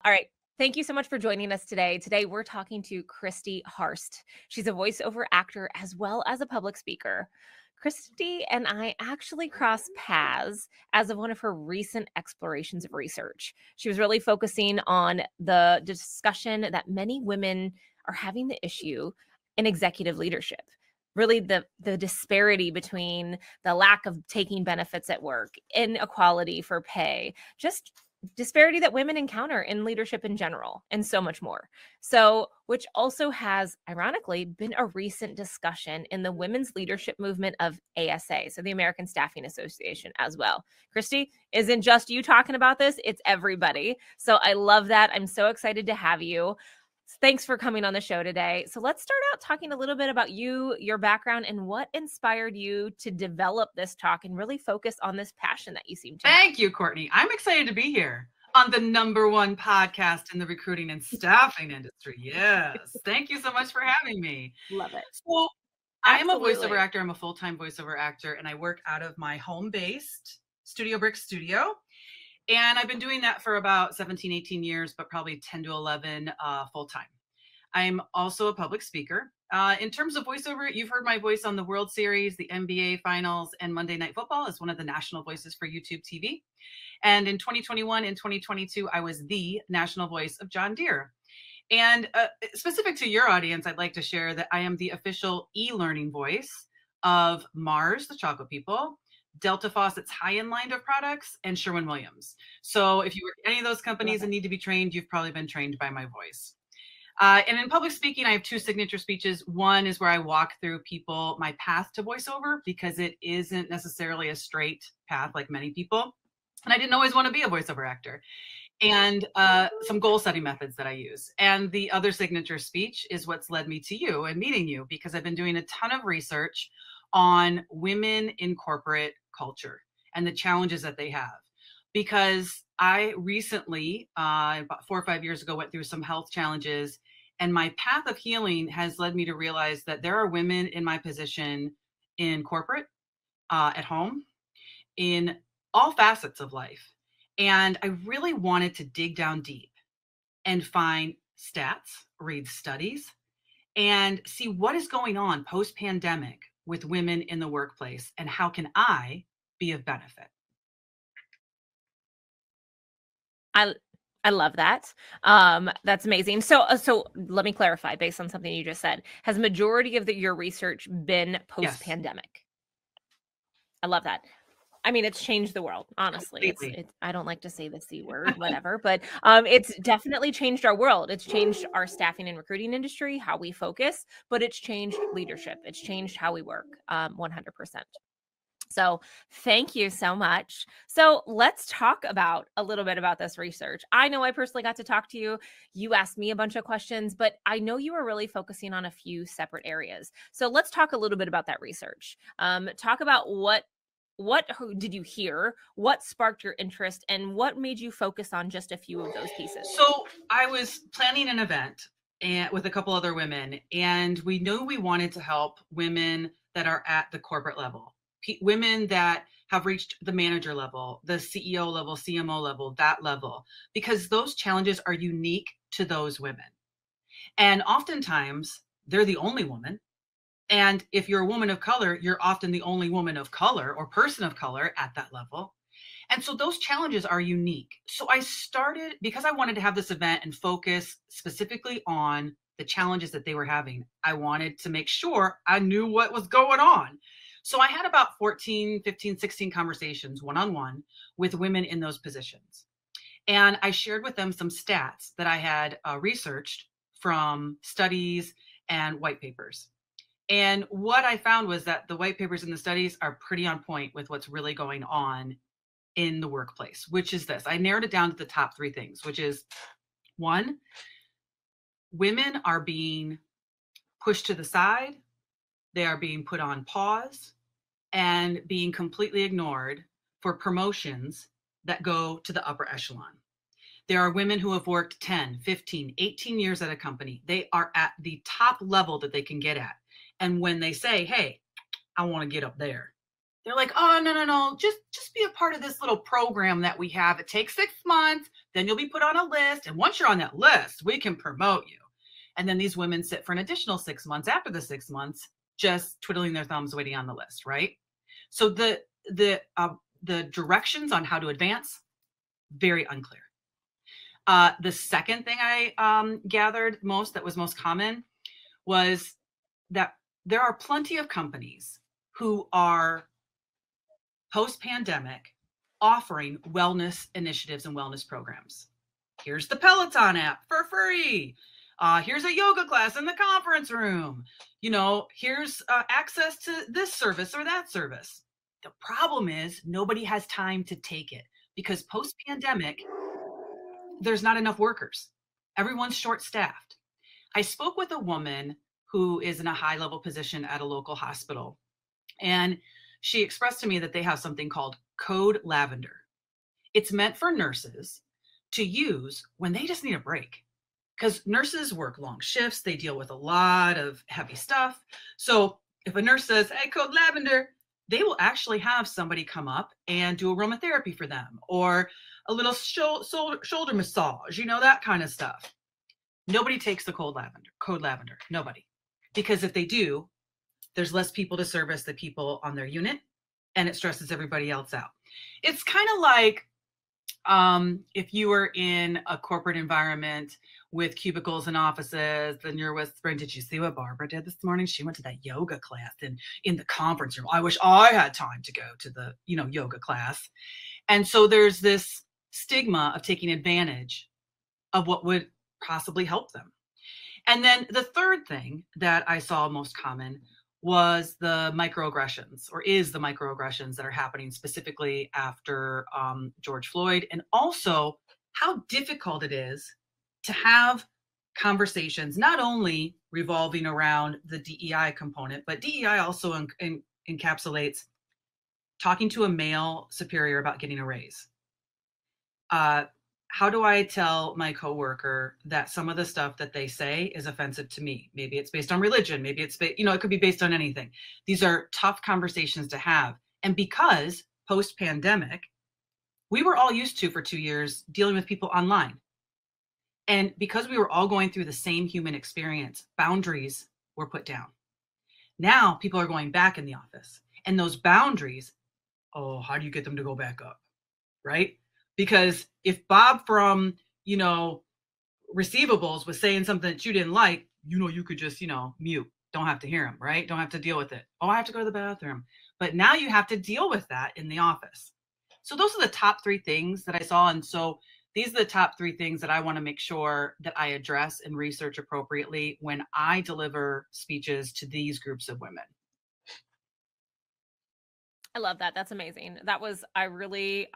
All right. Thank you so much for joining us today. Today, we're talking to Christy Harst. She's a voiceover actor as well as a public speaker. Christy and I actually crossed paths as of one of her recent explorations of research. She was really focusing on the discussion that many women are having the issue in executive leadership. Really, the disparity between the lack of taking benefits at work, inequality for pay, just disparity that women encounter in leadership in general, and so much more. So, which also has, ironically, been a recent discussion in the women's leadership movement of ASA, so the American Staffing Association as well. Christy, isn't just you talking about this, it's everybody. So I love that. I'm so excited to have you. Thanks for coming on the show today. So let's start out talking a little bit about you, your background, and what inspired you to develop this talk and really focus on this passion that you seem to have. Thank you, Kortney. I'm excited to be here on the #1 podcast in the recruiting and staffing industry. Yes. Thank you so much for having me. Love it. So I am a Absolutely. voiceover actor. I'm a full-time voiceover actor, and I work out of my home-based Studio Brick studio. And I've been doing that for about 17, 18 years, but probably 10 to 11 full-time. I'm also a public speaker. In terms of voiceover, you've heard my voice on the World Series, the NBA Finals, and Monday Night Football as one of the national voices for YouTube TV. And in 2021 and 2022, I was the national voice of John Deere. And specific to your audience, I'd like to share that I am the official e-learning voice of Mars, the chocolate people, Delta Faucet's high-end line of products, and Sherwin-Williams. So if you work at any of those companies and need to be trained, you've probably been trained by my voice. And in public speaking, I have 2 signature speeches. One is where I walk through people my path to voiceover, because it isn't necessarily a straight path like many people. And I didn't always want to be a voiceover actor. And some goal setting methods that I use. And the other signature speech is what's led me to you and meeting you, because I've been doing a ton of research on women in corporate culture and the challenges that they have. Because I recently, about 4 or 5 years ago, went through some health challenges, and my path of healing has led me to realize that there are women in my position in corporate, at home, in all facets of life. And I really wanted to dig down deep and find stats, read studies, and see what is going on post-pandemic with women in the workplace, and how can I be of benefit. I love that. That's amazing. So let me clarify based on something you just said. Has majority of your research been post-pandemic? Yes. I love that. I mean, it's changed the world, honestly. I don't like to say the C word, whatever, but it's definitely changed our world. It's changed our staffing and recruiting industry, how we focus, but it's changed leadership. It's changed how we work, 100%. So thank you so much. So let's talk about a little bit about this research. I know I personally got to talk to you. You asked me a bunch of questions, but I know you were really focusing on a few separate areas. So let's talk a little bit about that research. Talk about what did you hear? What sparked your interest, and what made you focus on just a few of those pieces? So I was planning an event with a couple other women, and we knew we wanted to help women that are at the corporate level. Women that have reached the manager level, the CEO level, CMO level, that level, because those challenges are unique to those women. And oftentimes they're the only woman. And if you're a woman of color, you're often the only woman of color or person of color at that level. And so those challenges are unique. So I started, because I wanted to have this event and focus specifically on the challenges that they were having, I wanted to make sure I knew what was going on. So I had about 14, 15, 16 conversations one-on-one with women in those positions. And I shared with them some stats that I had researched from studies and white papers. And what I found was that the white papers and the studies are pretty on point with what's really going on in the workplace, which is this. I narrowed it down to the top 3 things, which is 1, women are being pushed to the side. They are being put on pause and being completely ignored for promotions that go to the upper echelon. There are women who have worked 10, 15, 18 years at a company. They are at the top level that they can get at. And when they say, hey, I want to get up there, they're like, oh, no, just be a part of this little program that we have. It takes 6 months. Then you'll be put on a list. And once you're on that list, we can promote you. And then these women sit for an additional 6 months after the 6 months, just twiddling their thumbs, waiting on the list, right? So the directions on how to advance, very unclear. The second thing I gathered that was most common was that there are plenty of companies who are post-pandemic offering wellness initiatives and wellness programs. Here's the Peloton app for free. Here's a yoga class in the conference room. Here's access to this service or that service. The problem is nobody has time to take it because post-pandemic, there's not enough workers. Everyone's short-staffed. I spoke with a woman who is in a high-level position at a local hospital, and she expressed to me that they have something called Code Lavender. It's meant for nurses to use when they just need a break, because nurses work long shifts. They deal with a lot of heavy stuff. So if a nurse says, hey, Code Lavender, they will actually have somebody come up and do aromatherapy for them or a little shoulder massage, that kind of stuff. Nobody takes the Code Lavender, nobody. Because if they do, there's less people to service the people on their unit, and it stresses everybody else out. It's kind of like if you were in a corporate environment with cubicles and offices, then you're whispering, did you see what Barbara did this morning? She went to that yoga class in the conference room. I wish I had time to go to the, yoga class. And so there's this stigma of taking advantage of what would possibly help them. And then the third thing that I saw most common was the microaggressions, or is the microaggressions that are happening specifically after George Floyd, and also how difficult it is to have conversations, not only revolving around the DEI component, but DEI also encapsulates talking to a male superior about getting a raise. How do I tell my coworker that some of the stuff that they say is offensive to me? Maybe it's based on religion. Maybe it's, it could be based on anything. These are tough conversations to have. And because post-pandemic, we were all used to, for 2 years, dealing with people online. And because we were all going through the same human experience, boundaries were put down. Now people are going back in the office. And those boundaries, how do you get them to go back up? Right? Because if Bob from, receivables was saying something that you didn't like, you could just, mute. Don't have to hear him, right? Don't have to deal with it. Oh, I have to go to the bathroom. But now you have to deal with that in the office. So those are the top 3 things that I saw. And so these are the top 3 things that I want to make sure that I address and research appropriately when I deliver speeches to these groups of women. I love that. That's amazing. That was, I really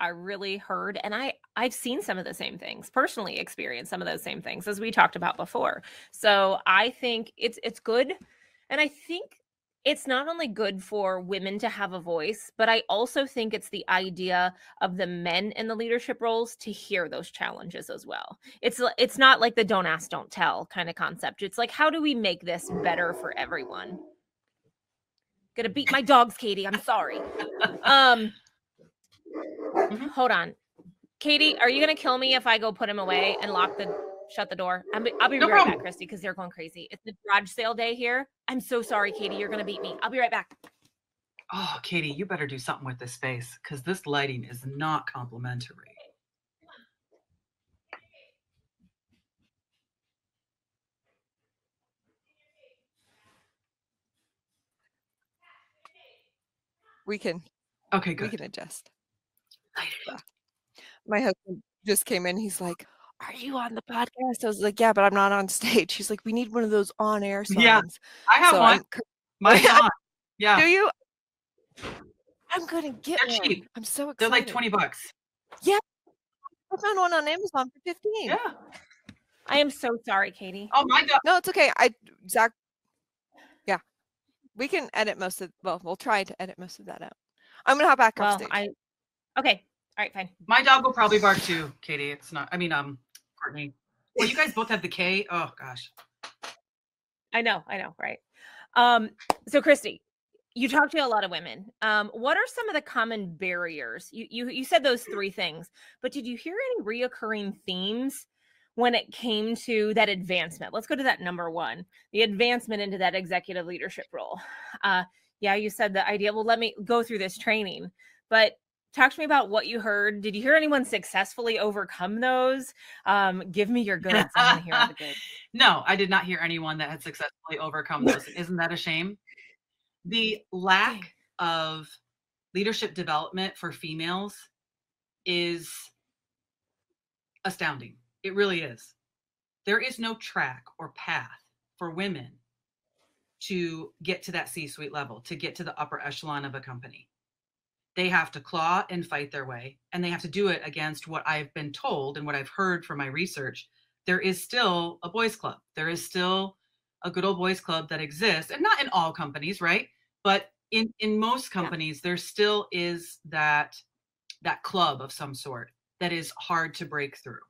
heard, and I've seen some of the same things, personally experienced some of those same things as we talked about before. So I think it's good. And I think it's not only good for women to have a voice, but I also think it's the idea of the men in the leadership roles to hear those challenges as well. It's not like the don't ask, don't tell kind of concept. It's like, how do we make this better for everyone? Gonna beat my dogs, Katie. I'm sorry. Hold on. Katie, are you gonna kill me if I go put him away and shut the door? I'll be right back, Christy, because they're going crazy. It's the garage sale day here. I'm so sorry, Katie. You're gonna beat me. I'll be right back. Oh, Katie, you better do something with this space, because this lighting is not complimentary. We can. Okay, good. We can adjust. Yeah. My husband just came in. He's like, "Are you on the podcast?" I was like, "Yeah, but I'm not on stage." He's like, "We need one of those on-air signs." Yeah, I have one. Mine's on. Yeah. Do you? I'm gonna get They're one. cheap. I'm so excited. They're like $20. Yeah, I found one on Amazon for 15. Yeah. I am so sorry, Katie. Oh my God. No, it's okay. Zach. Yeah, we can edit most of. Well, we'll try to edit most of that out. I'm gonna hop back off stage. Okay. All right, fine. My dog will probably bark too, Katie. It's not, Kortney. Well, you guys both have the K. Oh gosh. I know, right. So Christy, You talk to a lot of women. What are some of the common barriers? You said those three things, but did you hear any reoccurring themes when it came to that advancement? Let's go to that number one, the advancement into that executive leadership role. Yeah, you said the idea. Well, let me go through this training, but talk to me about what you heard. Did you hear anyone successfully overcome those? Give me your goods. I want to hear all the goods. No, I did not hear anyone that had successfully overcome those. Isn't that a shame? The lack of leadership development for females is astounding. It really is. There is no track or path for women to get to that C-suite level, to get to the upper echelon of a company. They have to claw and fight their way, and they have to do it against what I've been told and what I've heard from my research. There is still a boys club. There is still a good old boys club that exists, and not in all companies, right? But in most companies, there still is that club of some sort that is hard to break through.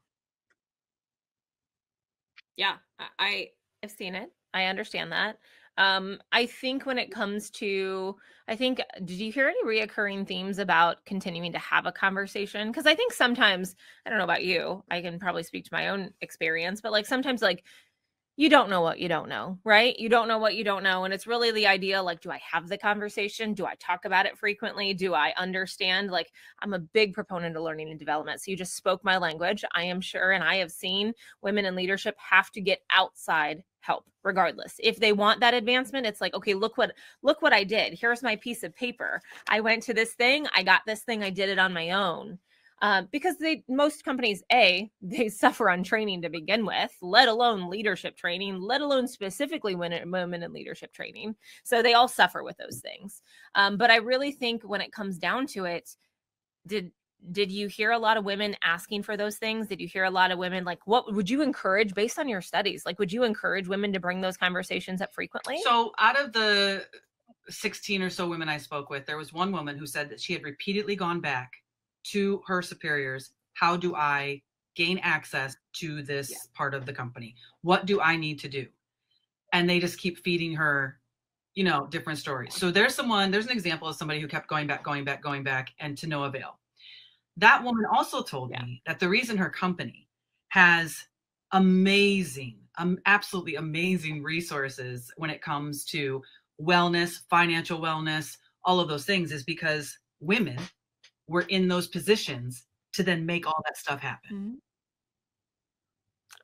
Yeah, I've seen it. I understand that. I think when it comes to, did you hear any reoccurring themes about continuing to have a conversation? Because I think sometimes, I don't know about you, I can probably speak to my own experience, but like sometimes like you don't know what you don't know, right? You don't know what you don't know. And it's really the idea, like, do I have the conversation? Do I talk about it frequently? Do I understand? Like, I'm a big proponent of learning and development. So you just spoke my language. I am sure, and I have seen women in leadership have to get outside help regardless. If they want that advancement, it's like, okay, look what I did. Here's my piece of paper. I went to this thing. I got this thing. I did it on my own. Because most companies, they suffer on training to begin with, let alone leadership training, let alone specifically women in leadership training. So they all suffer with those things. But I really think when it comes down to it, did you hear a lot of women asking for those things? Did you hear a lot of women, like, what would you encourage based on your studies? Like, would you encourage women to bring those conversations up frequently? So out of the 16 or so women I spoke with, there was one woman who said that she had repeatedly gone back to her superiors. How do I gain access to this part of the company? What do I need to do? And they just keep feeding her, different stories. So there's an example of somebody who kept going back, and to no avail. That woman also told me that the reason her company has amazing, absolutely amazing resources when it comes to wellness, financial wellness, all of those things is because women were in those positions to then make all that stuff happen. Mm-hmm.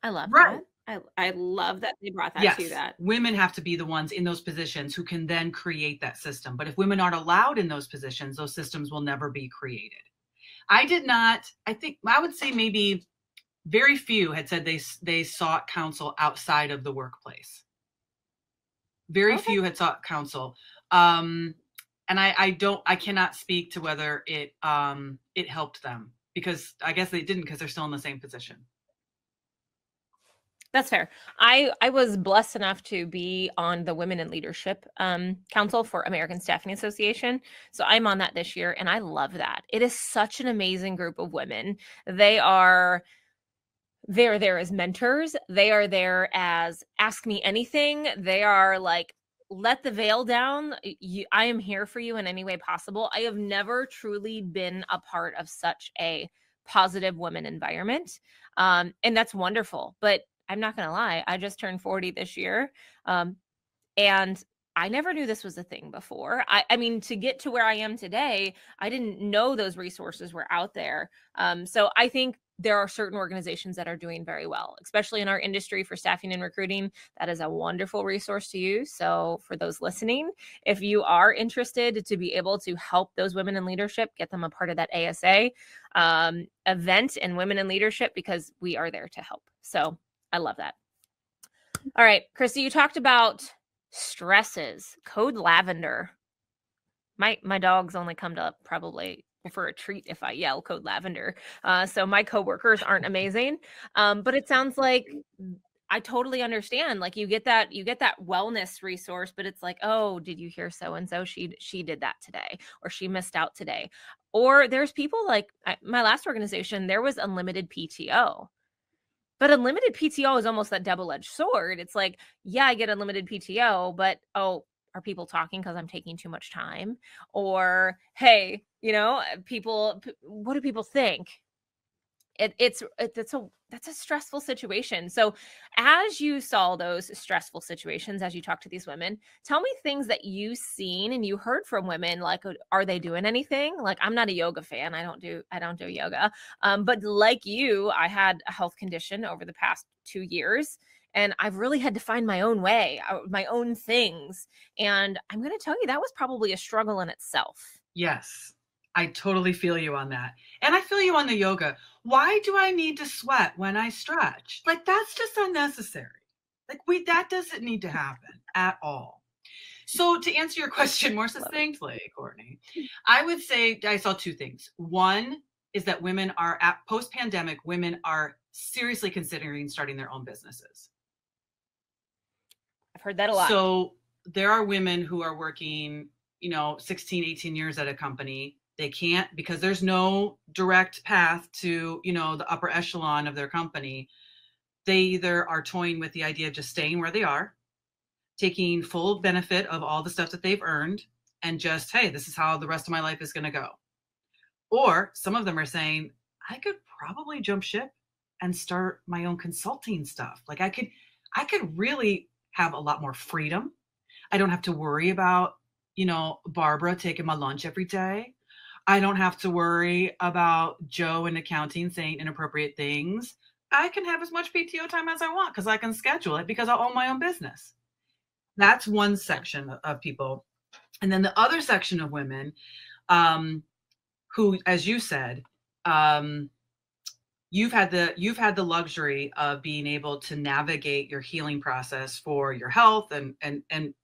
I love that. I love that they brought that to that. Women have to be the ones in those positions who can then create that system. But if women aren't allowed in those positions, those systems will never be created. I would say maybe very few had said they sought counsel outside of the workplace. Very few had sought counsel. And I cannot speak to whether it helped them, because I guess they didn't, because they're still in the same position. That's fair. I was blessed enough to be on the Women in Leadership Council for American Staffing Association. So I'm on that this year, and I love that. It is such an amazing group of women. They're there as mentors. They are there as ask me anything. They are like, let the veil down. I am here for you in any way possible. I have never truly been a part of such a positive women environment. And that's wonderful. But I'm not going to lie. I just turned 40 this year. And I never knew this was a thing before. I mean, to get to where I am today, I didn't know those resources were out there. So I think there are certain organizations that are doing very well, especially in our industry for staffing and recruiting. That is a wonderful resource to use. So for those listening, if you are interested to be able to help those women in leadership, get them a part of that ASA event and Women in Leadership, because we are there to help. So I love that. All right, Christy, you talked about stresses, code lavender. My dogs only come to probably for a treat if I yell code lavender. So my coworkers aren't amazing. But it sounds like I totally understand. Like you get that wellness resource, but it's like, oh, did you hear so-and-so? She did that today, or she missed out today. Or there's people like my last organization, there was unlimited PTO. But unlimited PTO is almost that double-edged sword. It's like, yeah, I get unlimited PTO, but oh, are people talking because I'm taking too much time? Or, hey, you know, what do people think? That's a stressful situation. So as you saw those stressful situations, as you talk to these women, tell me things that you've seen and you heard from women, like, are they doing anything? Like, I'm not a yoga fan. I don't do yoga. But like you, I had a health condition over the past 2 years, and I've really had to find my own way, my own things. And I'm going to tell you, that was probably a struggle in itself. Yes, I totally feel you on that. And I feel you on the yoga. Why do I need to sweat when I stretch? Like, that's just unnecessary. Like, that doesn't need to happen at all. So to answer your question more succinctly, Kortney, I would say I saw 2 things. One is that women are, at post-pandemic, women are seriously considering starting their own businesses. I've heard that a lot. So there are women who are working, 16, 18 years at a company. They can't, because there's no direct path to, the upper echelon of their company. They either are toying with the idea of just staying where they are, taking full benefit of all the stuff that they've earned, and just, hey, this is how the rest of my life is going to go. Or some of them are saying, I could probably jump ship and start my own consulting stuff. Like, I could really have a lot more freedom. I don't have to worry about, Barbara taking my lunch every day. I don't have to worry about Joe in accounting saying inappropriate things. I can have as much PTO time as I want because I can schedule it because I own my own business. That's one section of people. And then the other section of women who, as you said, you've had the luxury of being able to navigate your healing process for your health and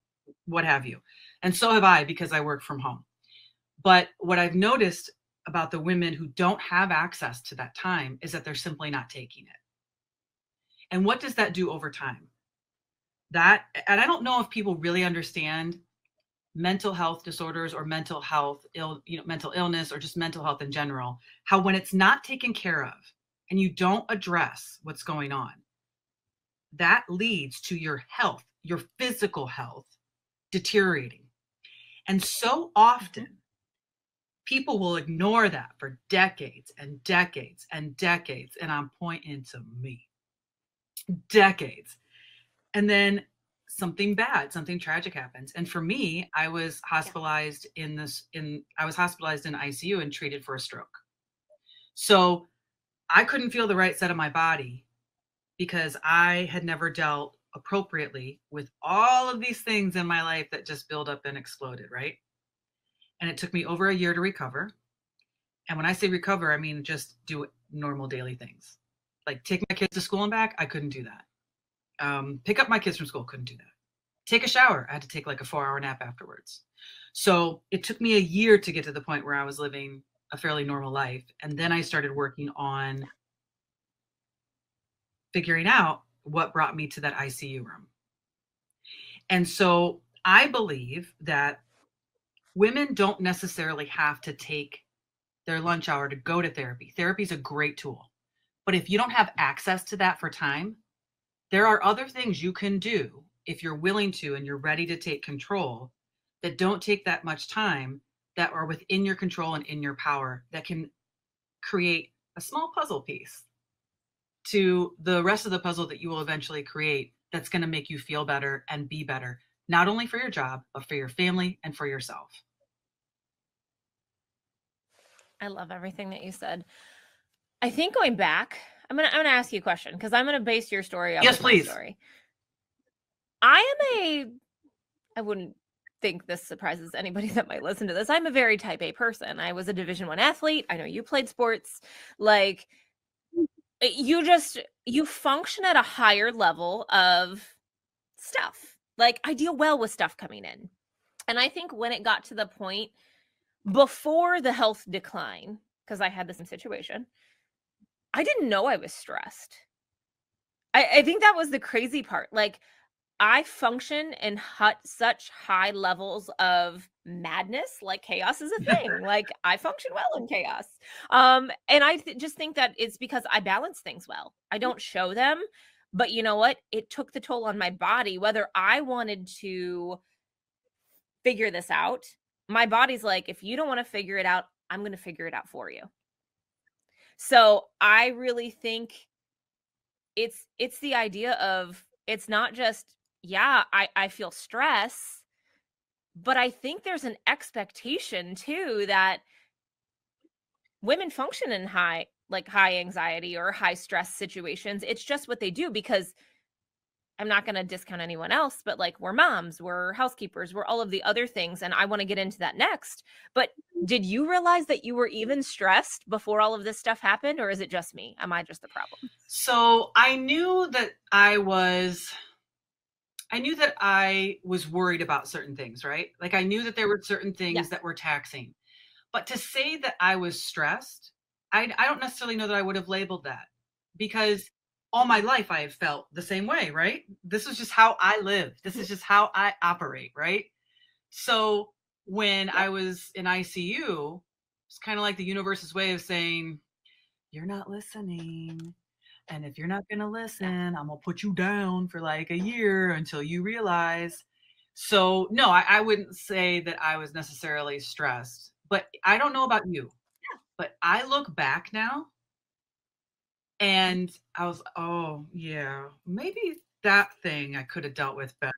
what have you. And so have I, because I work from home. But what I've noticed about the women who don't have access to that time is that they're simply not taking it. And what does that do over time? And I don't know if people really understand mental health disorders or mental illness or just mental health in general, how when it's not taken care of and you don't address what's going on, that leads to your health, your physical health deteriorating. And so often people will ignore that for decades and decades and decades. And I'm pointing to me. Decades. And then something tragic happens. And for me, I was hospitalized in ICU and treated for a stroke. So I couldn't feel the right side of my body because I had never dealt appropriately with all of these things in my life that just built up and exploded, right? And it took me over a year to recover. And when I say recover, I mean just do normal daily things. Like take my kids to school and back, I couldn't do that. Pick up my kids from school, couldn't do that. Take a shower, I had to take like a 4-hour nap afterwards. So it took me a year to get to the point where I was living a fairly normal life. And then I started working on figuring out what brought me to that ICU room. And so I believe that women don't necessarily have to take their lunch hour to go to therapy. Therapy is a great tool. But if you don't have access to that for time, there are other things you can do if you're willing to and you're ready to take control that don't take that much time, that are within your control and in your power, that can create a small puzzle piece to the rest of the puzzle that you will eventually create that's going to make you feel better and be better, not only for your job, but for your family and for yourself. I love everything that you said. I think going back, I'm gonna ask you a question because I'm gonna base your story off of my story. I wouldn't think this surprises anybody that might listen to this. I'm a very type A person. I was a Division I athlete. I know you played sports. Like you function at a higher level of stuff. Like I deal well with stuff coming in. And I think when it got to the point before the health decline, because I had the same situation, I didn't know I was stressed. I think that was the crazy part. Like I function in such high levels of madness, like chaos is a thing. Like I function well in chaos. And I just think that it's because I balance things well. I don't show them, but you know what? It took the toll on my body, whether I wanted to figure this out. My body's like, if you don't want to figure it out, I'm going to figure it out for you. So I really think it's the idea of, it's not just, yeah, I feel stress, but I think there's an expectation too that women function in high anxiety or high stress situations. It's just what they do, because I'm not going to discount anyone else, but like, we're moms, we're housekeepers, we're all of the other things. And I want to get into that next. But did you realize that you were even stressed before all of this stuff happened? Or is it just me? Am I just the problem? So I knew that I was worried about certain things, right? Like I knew that there were certain things Yes. that were taxing. But to say that I was stressed, I don't necessarily know that I would have labeled that, because all my life I have felt the same way, right? This is just how I live. This is just how I operate, right? So when I was in ICU, it's kind of like the universe's way of saying, you're not listening. And if you're not going to listen, I'm going to put you down for like a year until you realize. So no, I wouldn't say that I was necessarily stressed, but I don't know about you, but I look back now and I was, oh yeah, maybe that thing I could have dealt with better.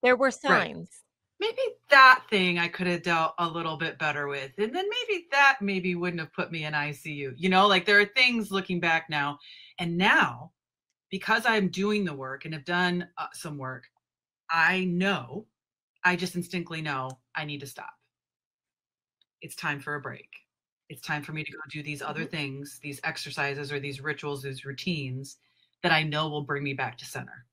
There were Right. signs. Maybe that thing I could have dealt a little bit better with. And then maybe that wouldn't have put me in ICU. You know, like there are things looking back now. And now, because I'm doing the work and have done some work, I just instinctively know I need to stop. It's time for a break. It's time for me to go do these other things, these exercises or these rituals, these routines that I know will bring me back to center.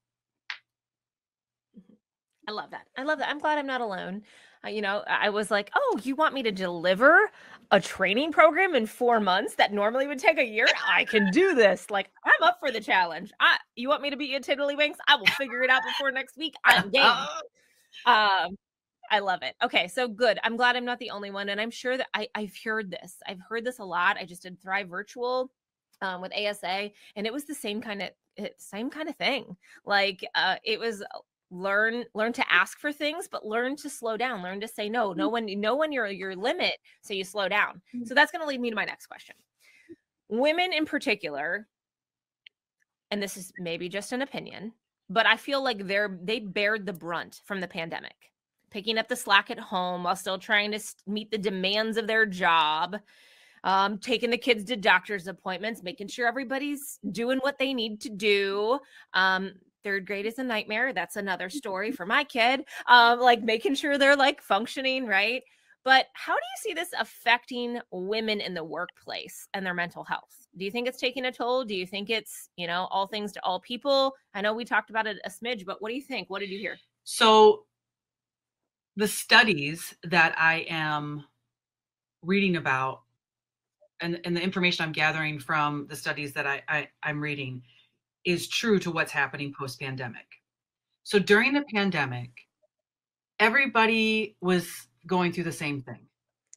I love that. I love that. I'm glad I'm not alone. I was like, oh, you want me to deliver a training program in 4 months that normally would take a year? I can do this. Like, I'm up for the challenge. You want me to beat you at Tiddlywinks? I will figure it out before next week. I'm game. I love it. Okay, so good. I'm glad I'm not the only one. And I'm sure that I've heard this. I've heard this a lot. I just did Thrive Virtual with ASA, and it was the same kind of thing. Like it was learn to ask for things, but learn to slow down, learn to say no. Know when you're your limit, so you slow down. So that's going to lead me to my next question. Women in particular, and this is maybe just an opinion, but I feel like they bared the brunt from the pandemic, picking up the slack at home while still trying to meet the demands of their job, taking the kids to doctor's appointments, making sure everybody's doing what they need to do. Third grade is a nightmare. That's another story for my kid. Like making sure they're like functioning, right? But how do you see this affecting women in the workplace and their mental health? Do you think it's taking a toll? Do you think it's, all things to all people? I know we talked about it a smidge, but what do you think? What did you hear? So the studies that I am reading about and the information I'm gathering from the studies that I'm reading is true to what's happening post-pandemic. So during the pandemic, everybody was going through the same thing.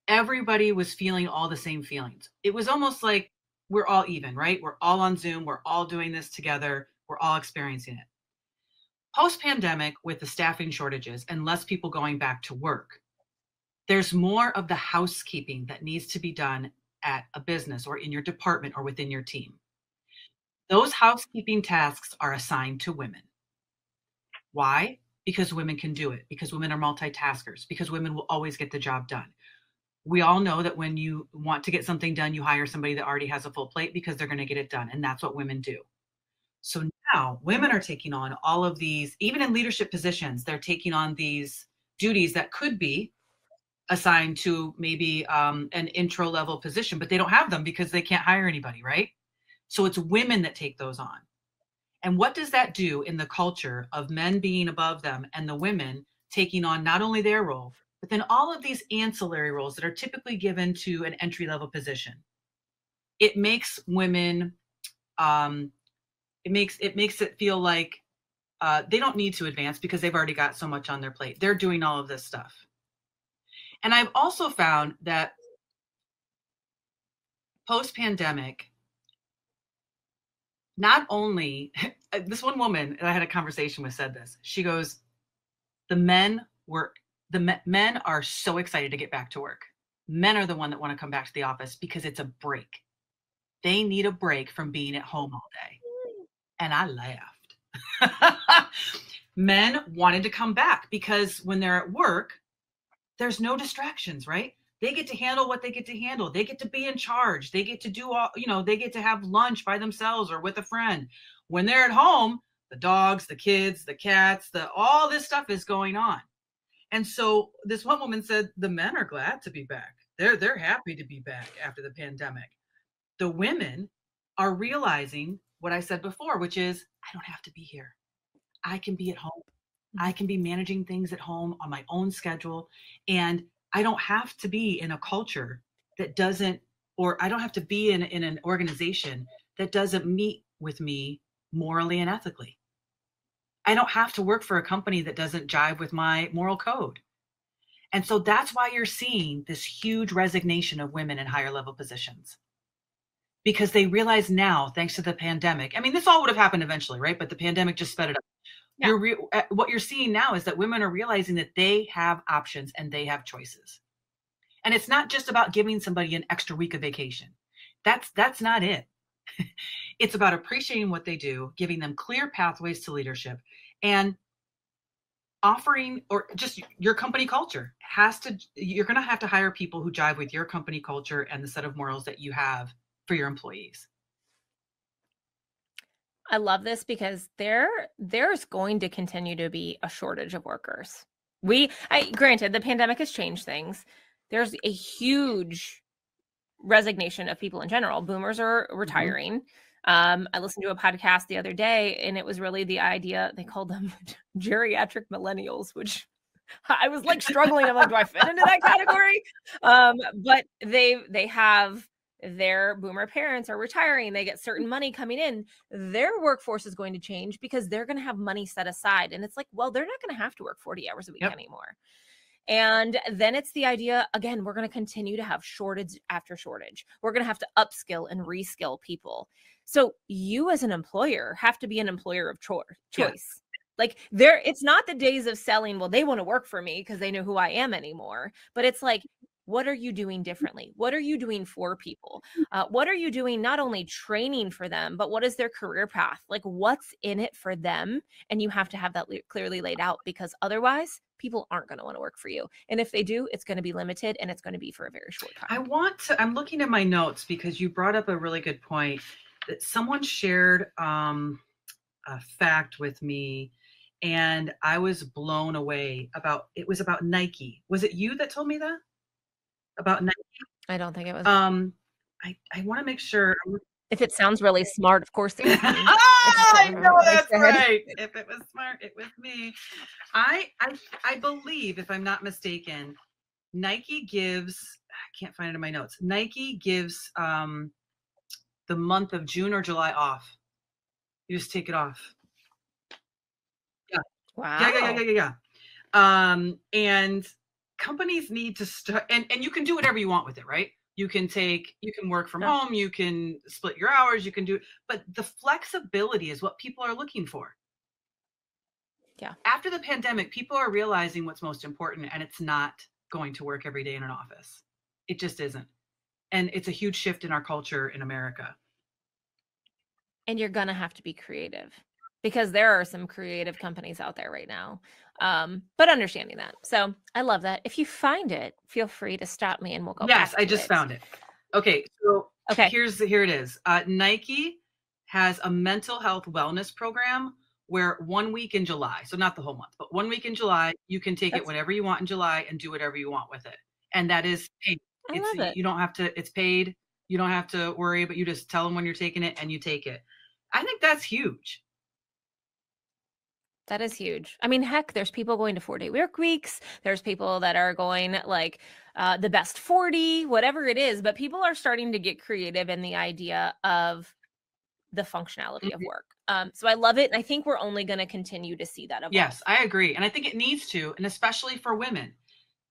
Everybody was feeling all the same feelings. It was almost like we're all even, right? We're all on Zoom. We're all doing this together. We're all experiencing it. Post-pandemic, with the staffing shortages and less people going back to work, there's more of the housekeeping that needs to be done at a business or in your department or within your team. Those housekeeping tasks are assigned to women. Why? Because women can do it, because women are multitaskers, because women will always get the job done. We all know that when you want to get something done, you hire somebody that already has a full plate because they're going to get it done. And that's what women do. So now women are taking on all of these, even in leadership positions, they're taking on these duties that could be assigned to maybe an intro level position, but they don't have them because they can't hire anybody, right? So it's women that take those on. And what does that do in the culture of men being above them and the women taking on not only their role, but then all of these ancillary roles that are typically given to an entry level position? It makes women, it makes it feel like they don't need to advance because they've already got so much on their plate. They're doing all of this stuff. And I've also found that post-pandemic, not only, this one woman that I had a conversation with said this, she goes, the men were The men are so excited to get back to work. Men are the one that want to come back to the office because it's a break. They need a break from being at home all day. And I laughed. Men wanted to come back because when they're at work, there's no distractions, right? They get to handle what they get to handle. They get to be in charge. They get to do all, they get to have lunch by themselves or with a friend. When they're at home, the dogs, the kids, the cats, all this stuff is going on. And so this one woman said, the men are glad to be back. They're happy to be back after the pandemic. The women are realizing what I said before, which is, I don't have to be here. I can be at home. I can be managing things at home on my own schedule. And I don't have to be in a culture that doesn't, or I don't have to be in an organization that doesn't meet with me morally and ethically. I don't have to work for a company that doesn't jive with my moral code. And so that's why you're seeing this huge resignation of women in higher level positions. Because they realize now, thanks to the pandemic, I mean, this all would have happened eventually, right? But the pandemic just sped it up. Yeah. What you're seeing now is that women are realizing that they have options and they have choices. And it's not just about giving somebody an extra week of vacation. That's not it. It's about appreciating what they do, giving them clear pathways to leadership, and offering, or just your company culture you're going to have to hire people who jive with your company culture and the set of morals that you have for your employees. I love this because there's going to continue to be a shortage of workers. Granted, the pandemic has changed things. There's a huge resignation of people in general. Boomers are retiring. I listened to a podcast the other day, and it was really the idea, they called them geriatric millennials, which I was like struggling. I'm like, do I fit into that category? But they have, their boomer parents are retiring. They get certain money coming in. Their workforce is going to change because they're going to have money set aside. And it's like, well, they're not going to have to work 40 hours a week anymore. And then it's the idea, again, we're going to continue to have shortage after shortage. We're going to have to upskill and reskill people. So you as an employer have to be an employer of choice. Yeah. Like it's not the days of selling, well, they want to work for me because they know who I am anymore. But it's like, what are you doing differently? What are you doing for people? What are you doing, not only training for them, but what is their career path? Like what's in it for them? And you have to have that clearly laid out, because otherwise people aren't going to want to work for you. And if they do, it's going to be limited and it's going to be for a very short time. I'm looking at my notes because you brought up a really good point that someone shared a fact with me, and I was blown away it was about Nike. Was it you that told me that? About Nike? I don't think it was. I want to make sure. If it sounds really smart, of course it was me. I know that's right. If it was smart, it was me. I believe, if I'm not mistaken, Nike gives, I can't find it in my notes. Nike gives the month of June or July off. You just take it off. Yeah. Wow. Yeah. And companies need to start, and you can do whatever you want with it, right? You can work from home, you can split your hours, you can do, but the flexibility is what people are looking for. Yeah. After the pandemic, people are realizing what's most important, and it's not going to work every day in an office. It just isn't. And it's a huge shift in our culture in America. And you're going to have to be creative, because there are some creative companies out there right now. But understanding that. So I love that. If you find it, feel free to stop me and we'll go back. Yes, I just found it. Okay. So here it is. Nike has a mental health wellness program where 1 week in July, so not the whole month, but 1 week in July, you can take it whenever you want in July and do whatever you want with it. And that is paid. Love it. You don't have to, it's paid. You don't have to worry, but you just tell them when you're taking it and you take it. I think that's huge. That is huge. I mean, heck, there's people going to 4-day work weeks. There's people that are going like the best 40, whatever it is. But people are starting to get creative in the idea of the functionality of work. So I love it. And I think we're only going to continue to see that evolve. Yes, I agree. And I think it needs to, and especially for women.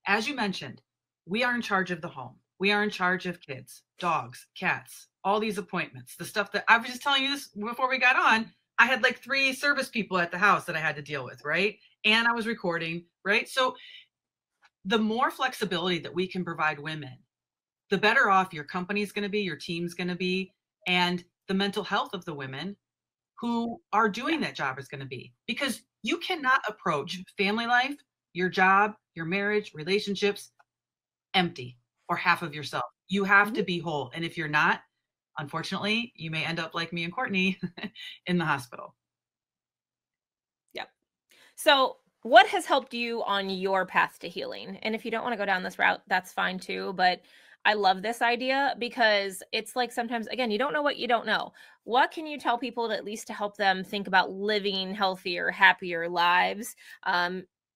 As you mentioned, we are in charge of the home. We are in charge of kids, dogs, cats, all these appointments, the stuff that I was just telling you this before we got on. I had like 3 service people at the house that I had to deal with, right? And I was recording, right? So the more flexibility that we can provide women, the better off your company's going to be, your team's going to be, and the mental health of the women who are doing that job is going to be. Because you cannot approach family life, your job, your marriage, relationships empty or half of yourself. You have to be whole. And if you're not, unfortunately, you may end up like me and Kortney in the hospital. Yep. So what has helped you on your path to healing? And if you don't want to go down this route, that's fine too. But I love this idea because it's like sometimes, again, you don't know what you don't know. What can you tell people to, at least to help them think about living healthier, happier lives?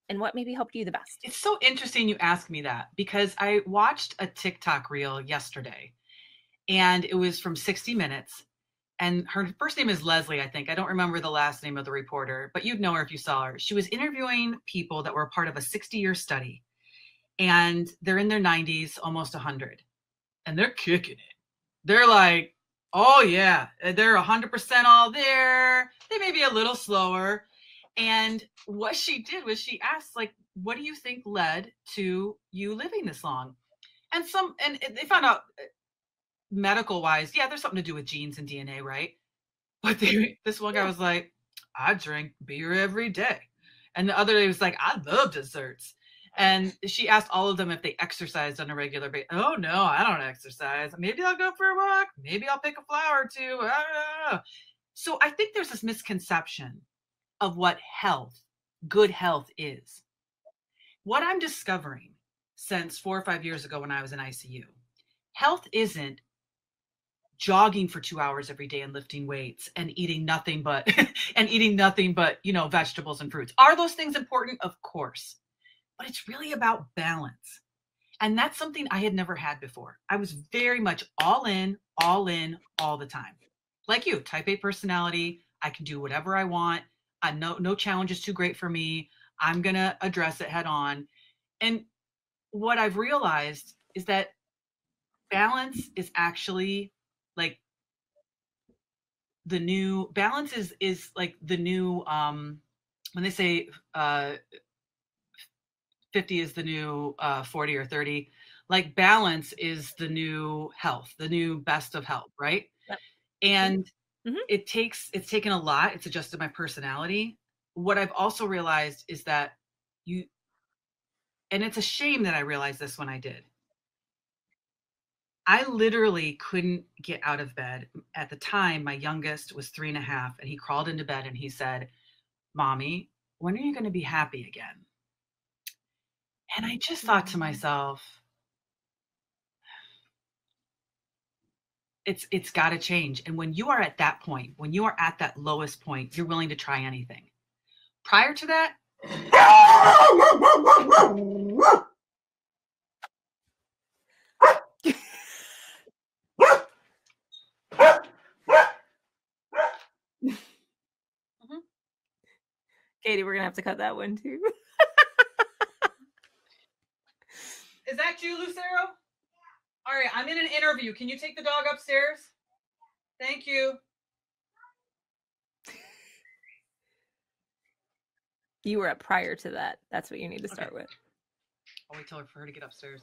And what maybe helped you the best? It's so interesting you ask me that, because I watched a TikTok reel yesterday, and it was from 60 Minutes. And her first name is Leslie, I think. I don't remember the last name of the reporter, but you'd know her if you saw her. She was interviewing people that were part of a 60-year study, and they're in their 90s, almost 100, and they're kicking it. They're like, oh yeah, they're 100% all there. They may be a little slower. And what she did was she asked, like, what do you think led to you living this long? And they found out medical wise, yeah, there's something to do with genes and DNA, right? But this one guy was like, I drink beer every day. And the other day was like, I love desserts. And she asked all of them if they exercised on a regular basis. Oh no, I don't exercise. Maybe I'll go for a walk. Maybe I'll pick a flower or two. So I think there's this misconception of what good health is. What I'm discovering since 4 or 5 years ago when I was in ICU, health isn't jogging for 2 hours every day and lifting weights and eating nothing but vegetables and fruits. Are those things important? Of course. But it's really about balance. And that's something I had never had before. I was very much all in, all the time. Like you, type A personality. I can do whatever I want. No challenge is too great for me. I'm going to address it head on. And what I've realized is that balance is actually like the new balance is like the new, when they say 50 is the new 40 or 30, like balance is the new health, the new best of health, right? Yep. And it's taken a lot. It's adjusted my personality. What I've also realized is that and it's a shame that I realized this when I did. I literally couldn't get out of bed. At the time, my youngest was 3.5, and he crawled into bed and he said, Mommy, when are you going to be happy again? And I just thought to myself, it's got to change. And when you are at that point, when you are at that lowest point, you're willing to try anything. Prior to that, Katie, we're gonna have to cut that one too. Is that you, Lucero? All right, I'm in an interview. Can you take the dog upstairs? Thank you. You were at prior to that. That's what you need to start with. I'll wait for her to get upstairs.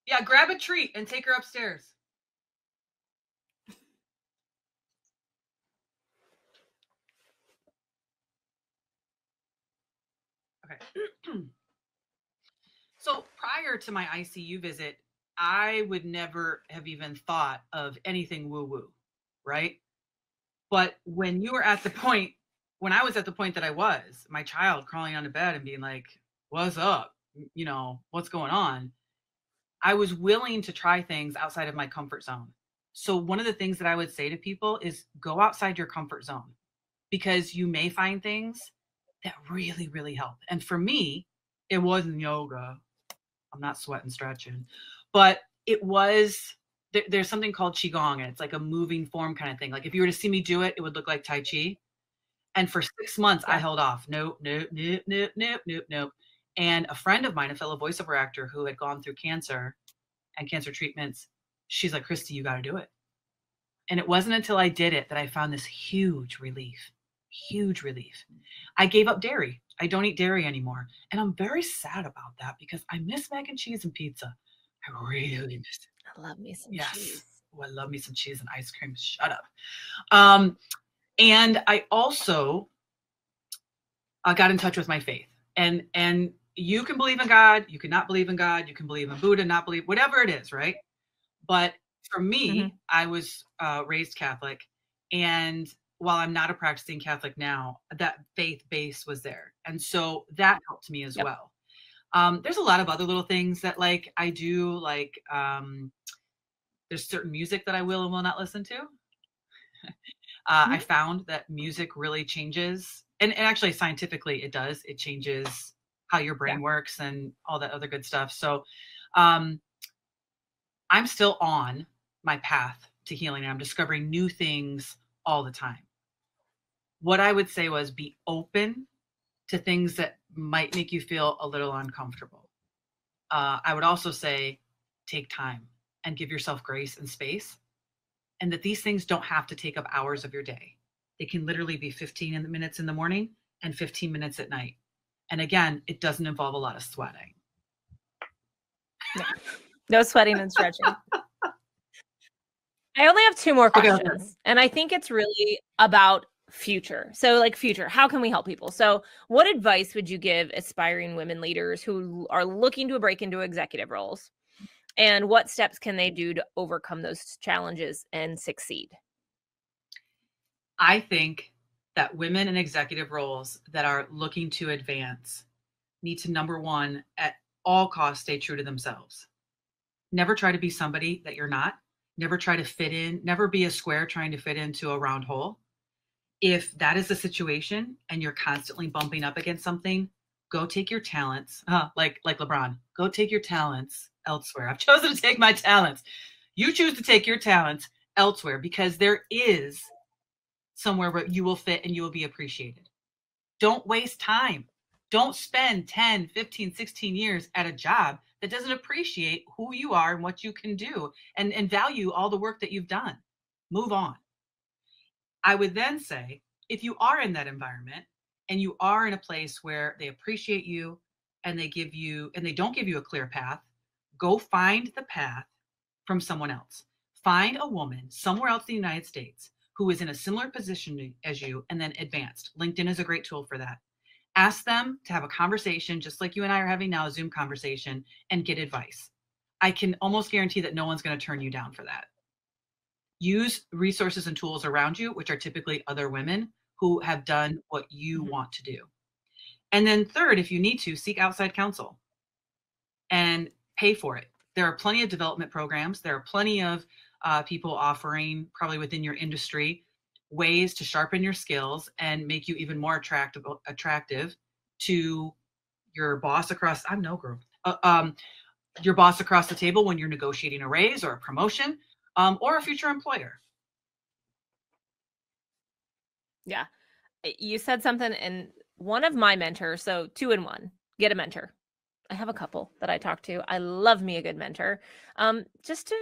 Yeah, grab a treat and take her upstairs. Okay. So prior to my ICU visit, I would never have even thought of anything woo-woo, right? But when you were at the point, when I was at the point that I was, my child crawling onto bed and being like, what's up? What's going on? I was willing to try things outside of my comfort zone. So one of the things that I would say to people is go outside your comfort zone, because you may find things that really, really help. And for me, it wasn't yoga. I'm not sweating, stretching, but it was, there's something called Qigong, and it's like a moving form kind of thing. Like if you were to see me do it, it would look like Tai Chi. And for 6 months, I held off. Nope. And a friend of mine, a fellow voiceover actor who had gone through cancer and cancer treatments, she's like, Christy, you got to do it. And it wasn't until I did it that I found this huge relief, Huge relief. I gave up dairy. I don't eat dairy anymore. And I'm very sad about that because I miss mac and cheese and pizza. I really miss it. I love me some Yes. cheese. Oh, I love me some cheese and ice cream. Shut up. And I also got in touch with my faith. And you can believe in God, you cannot believe in God, you can believe in Buddha, not believe, whatever it is, right? But for me, I was raised Catholic, and while I'm not a practicing Catholic now, that faith base was there. And so that helped me as well. There's a lot of other little things that like I do, like there's certain music that I will and will not listen to. I found that music really changes, and actually scientifically it does. It changes how your brain works and all that other good stuff. So I'm still on my path to healing, and I'm discovering new things all the time. What I would say was be open to things that might make you feel a little uncomfortable. I would also say take time and give yourself grace and space, and that these things don't have to take up hours of your day. They can literally be 15 minutes in the morning and 15 minutes at night. And again, it doesn't involve a lot of sweating. No sweating and stretching. I only have 2 more questions, and I think it's really about future. So like future, how can we help people? So what advice would you give aspiring women leaders who are looking to break into executive roles? And what steps can they do to overcome those challenges and succeed? I think that women in executive roles that are looking to advance need to, number one, at all costs, stay true to themselves. Never try to be somebody that you're not. Never try to fit in. Never be a square trying to fit into a round hole. If that is the situation and you're constantly bumping up against something, go take your talents, like LeBron, go take your talents elsewhere. I've chosen to take my talents. You choose to take your talents elsewhere, because there is somewhere where you will fit and you will be appreciated. Don't waste time. Don't spend 10, 15, 16 years at a job that doesn't appreciate who you are and what you can do and value all the work that you've done. Move on. I would then say, if you are in that environment and you are in a place where they appreciate you and they don't give you a clear path, go find the path from someone else. Find a woman somewhere else in the United States who is in a similar position as you and then advanced. LinkedIn is a great tool for that. Ask them to have a conversation, just like you and I are having now, a Zoom conversation, and get advice. I can almost guarantee that no one's going to turn you down for that. Use resources and tools around you, which are typically other women who have done what you want to do. And then third, if you need to, seek outside counsel and pay for it. There are plenty of development programs. There are plenty of people offering, probably within your industry, ways to sharpen your skills and make you even more attractive to your boss across, your boss across the table when you're negotiating a raise or a promotion, or a future employer. Yeah. You said something, and one of my mentors, so 2 in 1, get a mentor. I have a couple that I talk to. I love me a good mentor. Just to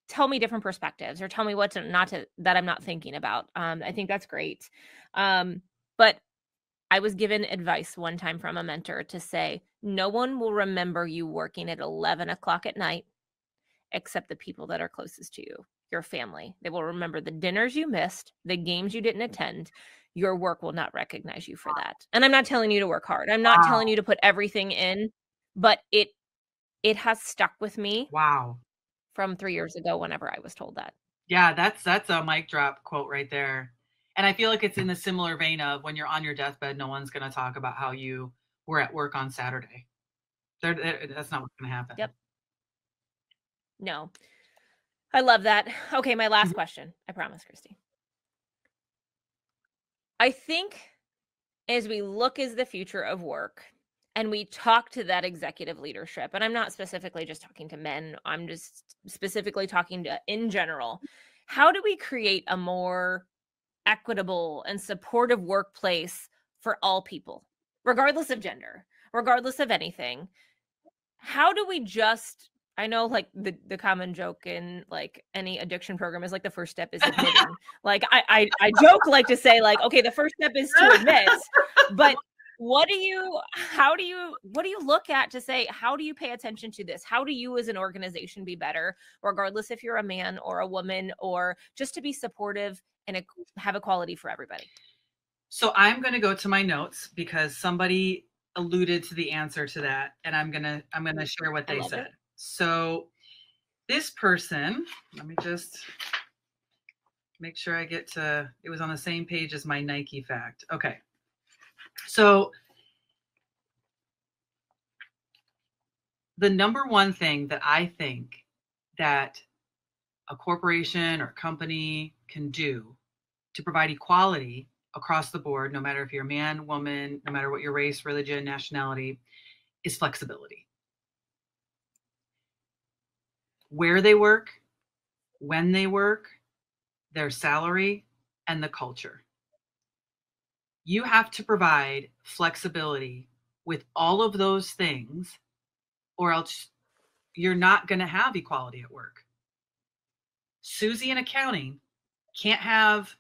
tell me different perspectives or tell me what that I'm not thinking about. I think that's great. But I was given advice one time from a mentor to say, no one will remember you working at 11 o'clock at night except the people that are closest to you, your family. They will remember the dinners you missed, the games you didn't attend. Your work will not recognize you for that. And I'm not telling you to work hard. I'm not telling you to put everything in, but it has stuck with me. Wow. From 3 years ago, whenever I was told that. Yeah, that's a mic drop quote right there. And I feel like it's in the similar vein of when you're on your deathbed, no one's going to talk about how you were at work on Saturday. That's not what's going to happen. Yep. No. I love that. Okay, my last question. I promise, Christy. I think as we look as the future of work and we talk to that executive leadership, and I'm not specifically just talking to men, I'm just specifically talking to in general, how do we create a more equitable and supportive workplace for all people, regardless of gender, regardless of anything? How do we just I know like the common joke in like any addiction program is like the first step is admitting. Like I joke like to say like, okay, the first step is to admit, but what do you look at to say, how do you pay attention to this? How do you as an organization be better, regardless if you're a man or a woman, or just to be supportive and have equality for everybody? So I'm going to go to my notes because somebody alluded to the answer to that, and I'm going to share what they said. So this person, let me just make sure I get to, it was on the same page as my Nike fact. Okay. So the number one thing that I think that a corporation or company can do to provide equality across the board, no matter if you're a man, woman, no matter what your race, religion, nationality, is flexibility. Where they work, when they work, their salary, and the culture. You have to provide flexibility with all of those things, or else you're not going to have equality at work. Susie in accounting can't have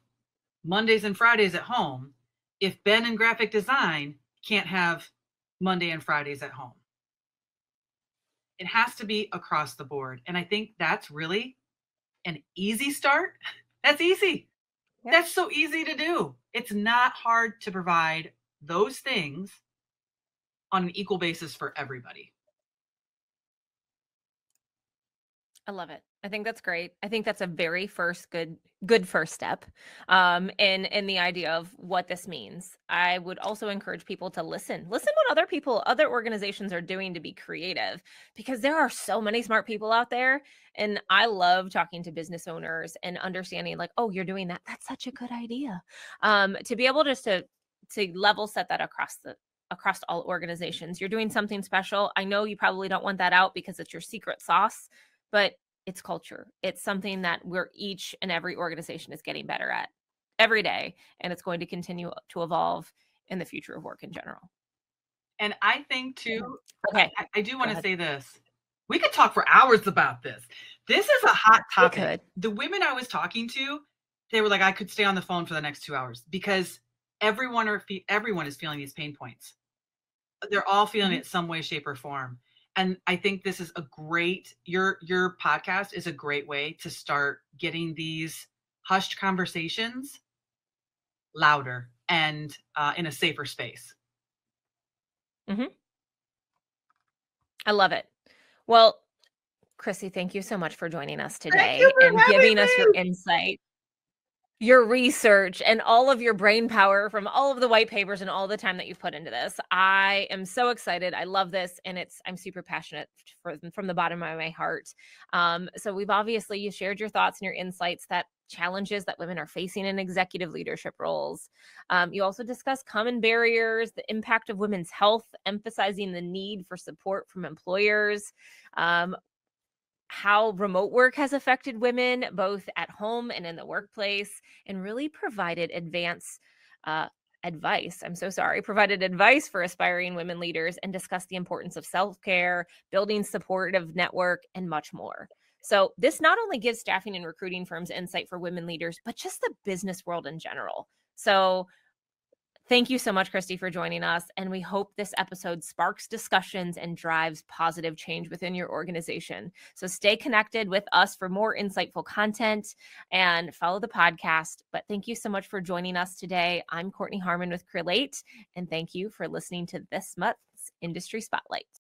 Mondays and Fridays at home if Ben in graphic design can't have Monday and Fridays at home. It has to be across the board. And I think that's really an easy start. That's easy. Yeah. That's so easy to do. It's not hard to provide those things on an equal basis for everybody. I love it. I think that's great. I think that's a very good first step in the idea of what this means. I would also encourage people to listen what other organizations are doing to be creative, because there are so many smart people out there. And I love talking to business owners and understanding like, oh, you're doing that. That's such a good idea. To be able just to level set that across all organizations. You're doing something special. I know you probably don't want that out because it's your secret sauce, but it's culture. It's something that each and every organization is getting better at every day. And it's going to continue to evolve in the future of work in general. And I think too, okay, I do want to say this. We could talk for hours about this. This is a hot topic. The women I was talking to, they were like, I could stay on the phone for the next 2 hours, because everyone is feeling these pain points. They're all feeling it some way, shape, or form. And I think this is a great, your podcast is a great way to start getting these hushed conversations louder and in a safer space. Mm-hmm. I love it. Well, Christy, thank you so much for joining us today and giving us your insight, your research, and all of your brain power from all of the white papers and all the time that you've put into this. I am so excited. I love this. And I'm super passionate from the bottom of my heart. So you shared your thoughts and your insights, that challenges that women are facing in executive leadership roles. You also discussed common barriers, the impact of women's health, emphasizing the need for support from employers, how remote work has affected women, both at home and in the workplace, and really provided advice for aspiring women leaders, and discussed the importance of self-care, building supportive network, and much more. So this not only gives staffing and recruiting firms insight for women leaders, but just the business world in general. So thank you so much, Christy, for joining us. And we hope this episode sparks discussions and drives positive change within your organization. So stay connected with us for more insightful content and follow the podcast. But thank you so much for joining us today. I'm Kortney Harmon with Create, and thank you for listening to this month's Industry Spotlight.